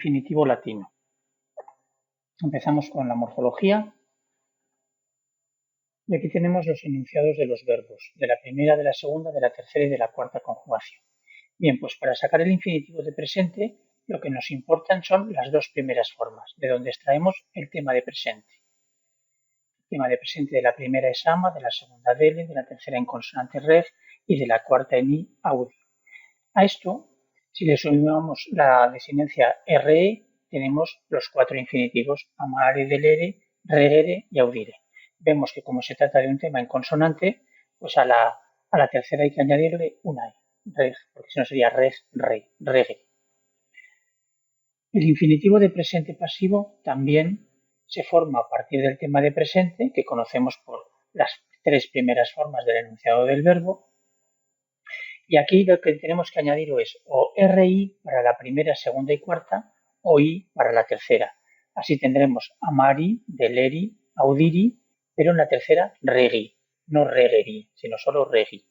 infinitivo latino. Empezamos con la morfología y aquí tenemos los enunciados de los verbos, de la primera, de la segunda, de la tercera y de la cuarta conjugación. Bien, pues para sacar el infinitivo de presente, lo que nos importan son las dos primeras formas, de donde extraemos el tema de presente. El tema de presente de la primera es ama, de la segunda dele, de la tercera en consonante reg y de la cuarta en i audi. A esto, si le sumamos la desinencia RE, tenemos los cuatro infinitivos amare, delere, regere y audire. Vemos que como se trata de un tema en consonante, pues a la tercera hay que añadirle una I, reg, porque si no sería reg, rey, rege. El infinitivo de presente pasivo también se forma a partir del tema de presente, que conocemos por las tres primeras formas del enunciado del verbo. Y aquí lo que tenemos que añadir es o RI para la primera, segunda y cuarta o I para la tercera. Así tendremos amari, deleri, audiri, pero en la tercera regi, no regeri, sino solo regi.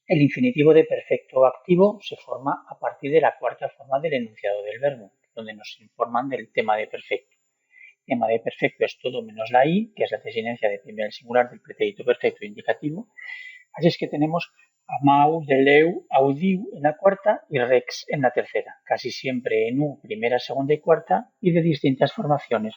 El infinitivo de perfecto activo se forma a partir de la cuarta forma del enunciado del verbo, donde nos informan del tema de perfecto. El tema de perfecto es todo menos la I, que es la desinencia de primer singular del pretérito perfecto indicativo. Así es que tenemos amau, deleu, audiu en la cuarta y rex en la tercera, casi siempre en U, primera, segunda y cuarta, y de distintas formaciones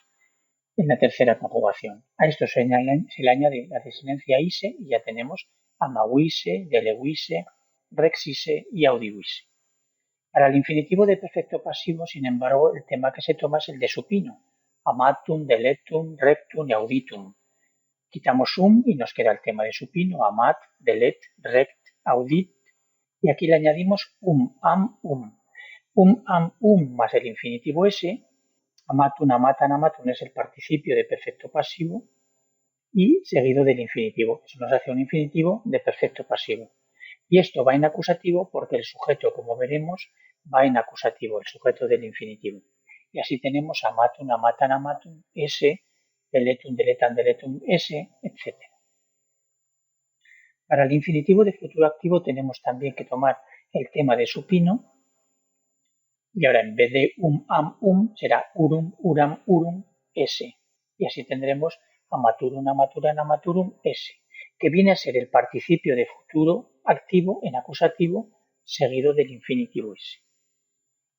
en la tercera conjugación. A esto se le añade la desinencia ise y ya tenemos amauise, deleuise, rexise y audiuise. Para el infinitivo de perfecto pasivo, sin embargo, el tema que se toma es el de supino, amatum, deletum, rectum y auditum. Quitamos y nos queda el tema de supino, amat, delet, rect, audit, y aquí le añadimos am, am, más el infinitivo s, amatun, amatan, amatun es el participio de perfecto pasivo, y seguido del infinitivo. Eso nos hace un infinitivo de perfecto pasivo. Y esto va en acusativo porque el sujeto, como veremos, va en acusativo, el sujeto del infinitivo. Y así tenemos amatun, amatan, amatun, s, deletum, deletan, deletum, s, etc. Para el infinitivo de futuro activo tenemos también que tomar el tema de supino y ahora en vez de am, será urum, uram, urum, s. Y así tendremos amaturum, amaturan, amaturum, s, que viene a ser el participio de futuro activo en acusativo seguido del infinitivo s.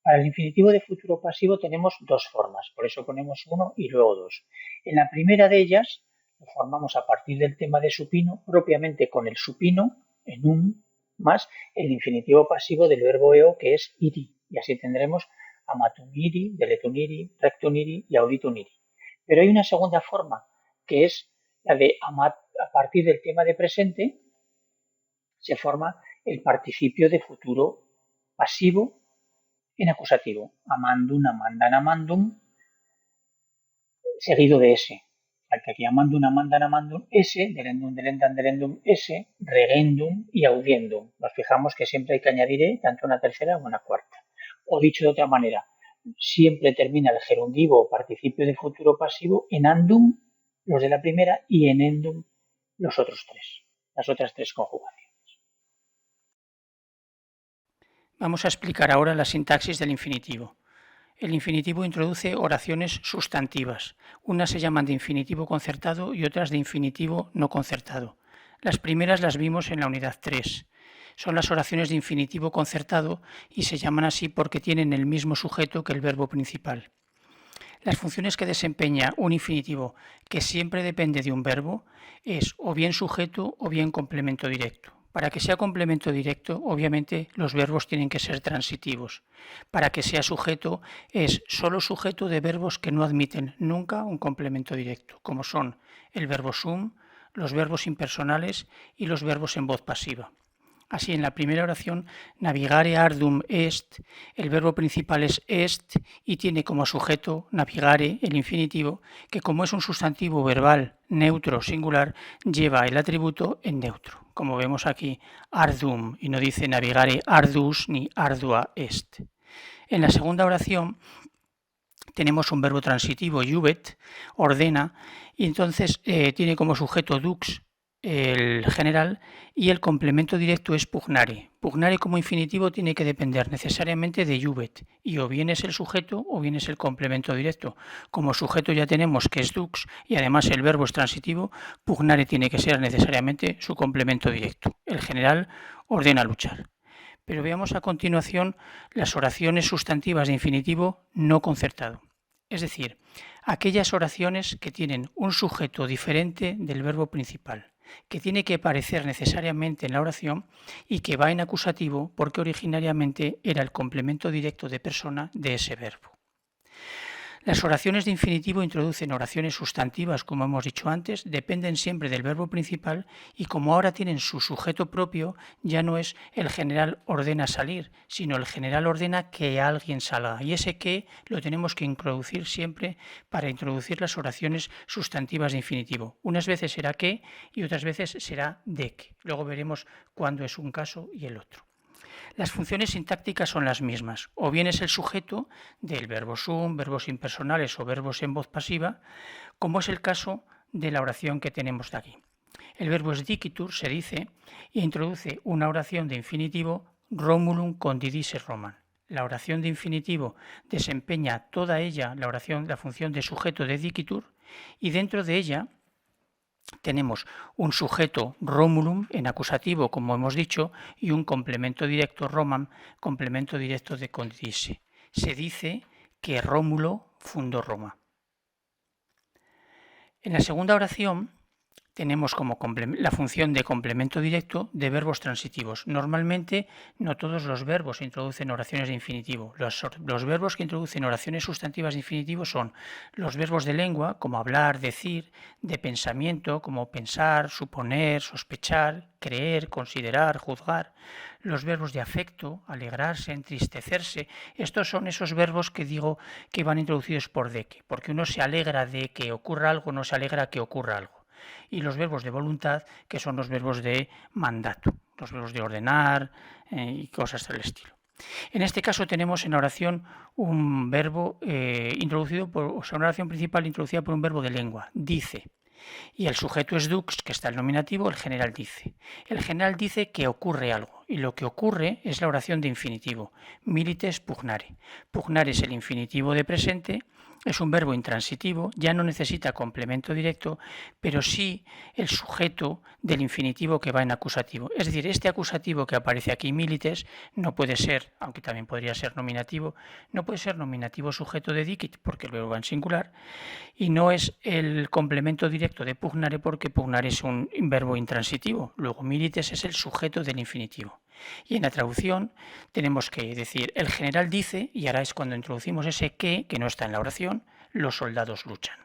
Para el infinitivo de futuro pasivo tenemos dos formas, por eso ponemos uno y luego dos. En la primera de ellas lo formamos a partir del tema de supino, propiamente con el supino en más el infinitivo pasivo del verbo eo que es iri. Y así tendremos amatum iri, deletum iri, rectum iri y auditum iri. Pero hay una segunda forma que es la de a partir del tema de presente se forma el participio de futuro pasivo en acusativo, amandum, amandan, amandum, seguido de s. Falta aquí amandum, amandan, amandum, s, delendum, delendan, delendum, s, regendum y audiendum. Nos fijamos que siempre hay que añadir e, tanto una tercera como una cuarta. O dicho de otra manera, siempre termina el gerundivo o participio de futuro pasivo en andum, los de la primera, y en endum, los otros tres, las otras tres conjugaciones. Vamos a explicar ahora la sintaxis del infinitivo. El infinitivo introduce oraciones sustantivas. Unas se llaman de infinitivo concertado y otras de infinitivo no concertado. Las primeras las vimos en la unidad 3. Son las oraciones de infinitivo concertado y se llaman así porque tienen el mismo sujeto que el verbo principal. Las funciones que desempeña un infinitivo que siempre depende de un verbo es o bien sujeto o bien complemento directo. Para que sea complemento directo, obviamente los verbos tienen que ser transitivos. Para que sea sujeto, es solo sujeto de verbos que no admiten nunca un complemento directo, como son el verbo sum, los verbos impersonales y los verbos en voz pasiva. Así, en la primera oración, navigare ardum est, el verbo principal es est y tiene como sujeto navigare, el infinitivo, que como es un sustantivo verbal neutro singular, lleva el atributo en neutro. Como vemos aquí, ardum, y no dice navigare ardus ni ardua est. En la segunda oración tenemos un verbo transitivo, iuvet, ordena, y entonces tiene como sujeto dux, el general y el complemento directo es pugnare. Pugnare como infinitivo tiene que depender necesariamente de juvet y o bien es el sujeto o bien es el complemento directo. Como sujeto ya tenemos que es dux y además el verbo es transitivo, pugnare tiene que ser necesariamente su complemento directo. El general ordena luchar. Pero veamos a continuación las oraciones sustantivas de infinitivo no concertado. Es decir, aquellas oraciones que tienen un sujeto diferente del verbo principal, que tiene que aparecer necesariamente en la oración y que va en acusativo porque originariamente era el complemento directo de persona de ese verbo. Las oraciones de infinitivo introducen oraciones sustantivas, como hemos dicho antes, dependen siempre del verbo principal y como ahora tienen su sujeto propio, ya no es el general ordena salir, sino el general ordena que alguien salga. Y ese que lo tenemos que introducir siempre para introducir las oraciones sustantivas de infinitivo. Unas veces será que y otras veces será de que. Luego veremos cuándo es un caso y el otro. Las funciones sintácticas son las mismas, o bien es el sujeto del verbo sum, verbos impersonales o verbos en voz pasiva, como es el caso de la oración que tenemos de aquí. El verbo es dicitur, se dice, e introduce una oración de infinitivo Romulum condidisse Roman. La oración de infinitivo desempeña toda ella la función de sujeto de dicitur y dentro de ella tenemos un sujeto Romulum en acusativo, como hemos dicho, y un complemento directo Roman, complemento directo de condidisse. Se dice que Rómulo fundó Roma. En la segunda oración tenemos como la función de complemento directo de verbos transitivos. Normalmente no todos los verbos introducen oraciones de infinitivo. Los verbos que introducen oraciones sustantivas de infinitivo son los verbos de lengua, como hablar, decir, de pensamiento, como pensar, suponer, sospechar, creer, considerar, juzgar. Los verbos de afecto, alegrarse, entristecerse. Estos son esos verbos que digo que van introducidos por de que, porque uno se alegra de que ocurra algo, no se alegra que ocurra algo. Y los verbos de voluntad, que son los verbos de mandato, los verbos de ordenar y cosas del estilo. En este caso tenemos en la oración un verbo una oración principal introducida por un verbo de lengua, dice. Y el sujeto es dux, que está el nominativo, el general dice. El general dice que ocurre algo, y lo que ocurre es la oración de infinitivo, milites pugnare. Pugnare es el infinitivo de presente, es un verbo intransitivo, ya no necesita complemento directo, pero sí el sujeto del infinitivo que va en acusativo. Es decir, este acusativo que aparece aquí, milites, no puede ser, aunque también podría ser nominativo, no puede ser nominativo sujeto de dicit, porque el verbo va en singular, y no es el complemento directo de pugnare, porque pugnare es un verbo intransitivo. Luego, milites es el sujeto del infinitivo. Y en la traducción tenemos que decir, el general dice, y ahora es cuando introducimos ese que no está en la oración, los soldados luchan.